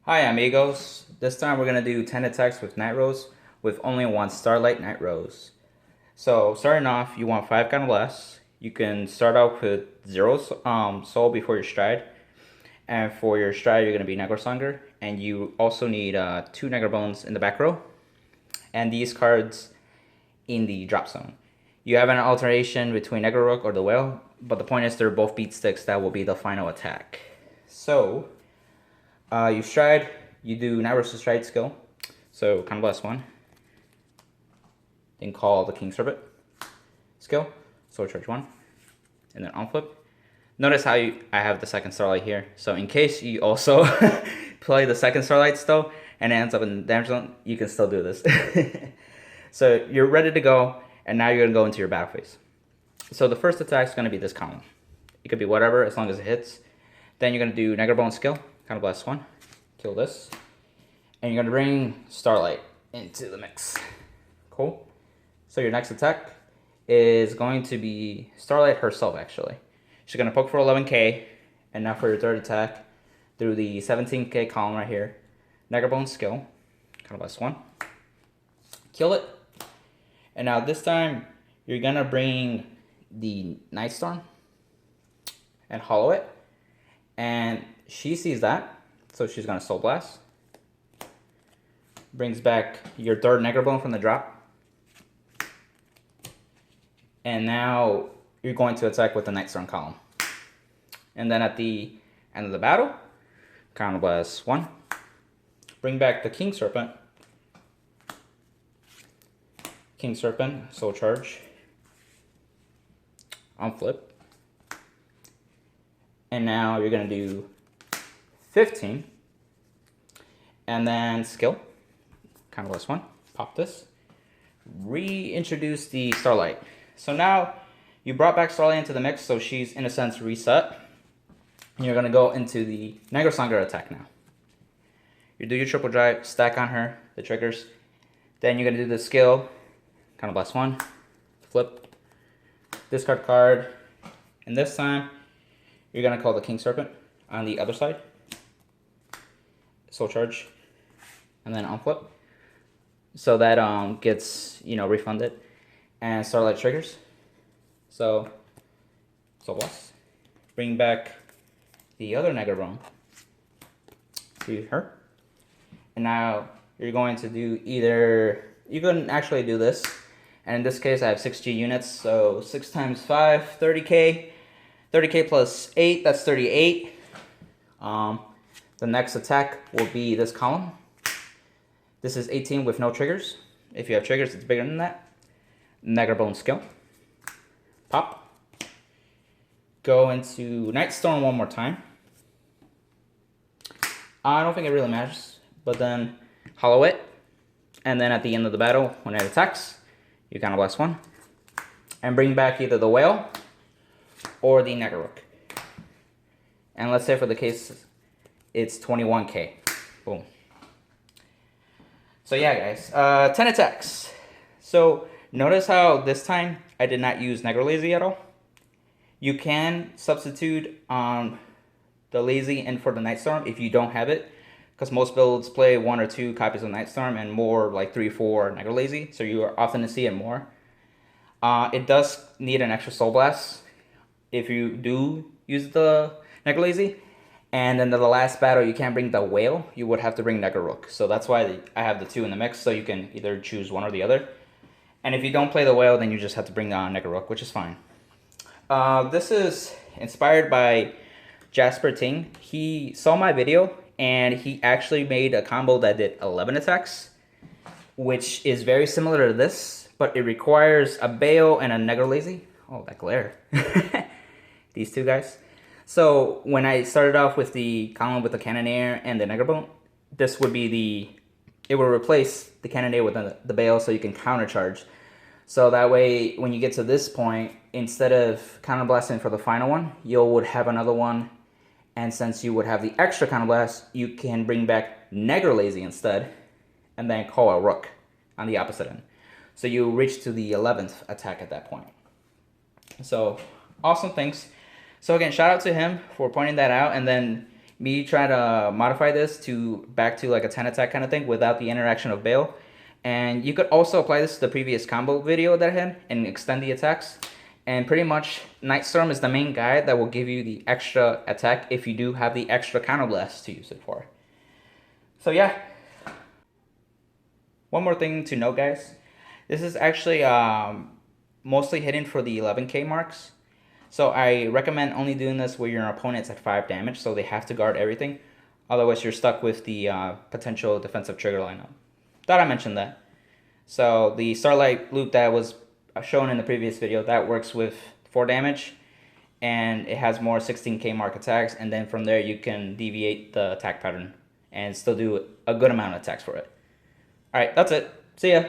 Hi amigos, this time we're going to do 10 attacks with Nitrose with only one Starlight Nitrose. So starting off, you want 5 kind of less. You can start out with 0 soul before your stride. And for your stride, you're going to be Negrosanger. And you also need 2 Negrobones in the back row. And these cards in the drop zone. You have an alternation between Negrorook or the Whale, but the point is they're both beat sticks. That will be the final attack. So you stride, you do Nitrose's stride skill. So kind of bless 1. Then call the King Serpent skill. Soul Charge 1. And then on flip. Notice how I have the second Starlight here. So in case you also play the second Starlight still and it ends up in the damage zone, you can still do this. So you're ready to go, and now you're going to go into your battle phase. So the first attack is going to be this column. It could be whatever as long as it hits. Then you're going to do Negrobone skill, kind of blast 1. Kill this. And you're going to bring Starlight into the mix. Cool. So your next attack is going to be Starlight herself, actually. She's going to poke for 11k. And now for your third attack, through the 17k column right here, Negrobone skill, kind of blast 1. Kill it. And now this time, you're going to bring the Night Storm and hollow it. And she sees that, so she's going to Soul Blast. Brings back your third Negrobone from the drop. And now you're going to attack with the Night Storm column. And then at the end of the battle, Counter Blast 1. Bring back the King Serpent. King Serpent, Soul Charge. On flip. And now you're going to do 15. And then skill. Kind of less 1. Pop this. Reintroduce the Starlight. So now you brought back Starlight into the mix, so she's in a sense reset. And you're going to go into the Negrosanger attack now. You do your triple drive, stack on her, the triggers. Then you're going to do the skill. Kind of blast 1. Flip. Discard card. And this time, you're going to call the King Serpent on the other side. Soul Charge. And then on flip. So that gets, refunded. And Starlight triggers. So, Soul Blast. Bring back the other Negrobone to her. And now you're going to do either, you can actually do this. And in this case, I have 6G units, so 6 times 5, 30k. 30k plus 8, that's 38. The next attack will be this column. This is 18 with no triggers. If you have triggers, it's bigger than that. Negrobone skill. Pop. Go into Night Storm one more time. I don't think it really matters, but then hollow it. And then at the end of the battle, when it attacks, you kind of blast 1. And bring back either the Whale or the Negrook. And let's say for the case, it's 21k. Boom. So yeah, guys, 10 attacks. So notice how this time I did not use Negro Lazy at all. You can substitute the Lazy in for the Night Storm if you don't have it, because most builds play 1 or 2 copies of Night Storm and more like 3 or 4 Negro Lazy, so you are often to see it more. It does need an extra Soul Blast if you do use the Negro Lazy. And then the last battle, you can't bring the Whale. You would have to bring Negrook. So that's why I have the 2 in the mix, so you can either choose one or the other. And if you don't play the Whale, then you just have to bring Negrook, which is fine. This is inspired by Jasper Ting. He saw my video, and he actually made a combo that did 11 attacks, which is very similar to this, but it requires a Bayo and a Negro Lazy. Oh, that glare. These 2 guys. So when I started off with the column with the Cannoneer and the Negrobone, this would be it will replace the Cannoneer with the Bayo, so you can countercharge. So that way, when you get to this point, instead of counterblasting for the final one, you would have another one. And since you would have the extra counterblast, you can bring back Negro Lazy instead, and then call a Rook on the opposite end. So you reach to the 11th attack at that point. So awesome things. So again, shout out to him for pointing that out, and then me try to modify this to back to like a 10 attack kind of thing without the interaction of Bale. And you could also apply this to the previous combo video that I had and extend the attacks. And pretty much Nightstorm is the main guy that will give you the extra attack if you do have the extra counterblast to use it for. So yeah. One more thing to note, guys. This is actually mostly hidden for the 11k marks. So I recommend only doing this where your opponent's at 5 damage, so they have to guard everything. Otherwise, you're stuck with the potential defensive trigger lineup. Thought I mentioned that. So the Starlight loop that was shown in the previous video, that works with 4 damage. And it has more 16k mark attacks. And then from there, you can deviate the attack pattern and still do a good amount of attacks for it. Alright, that's it. See ya.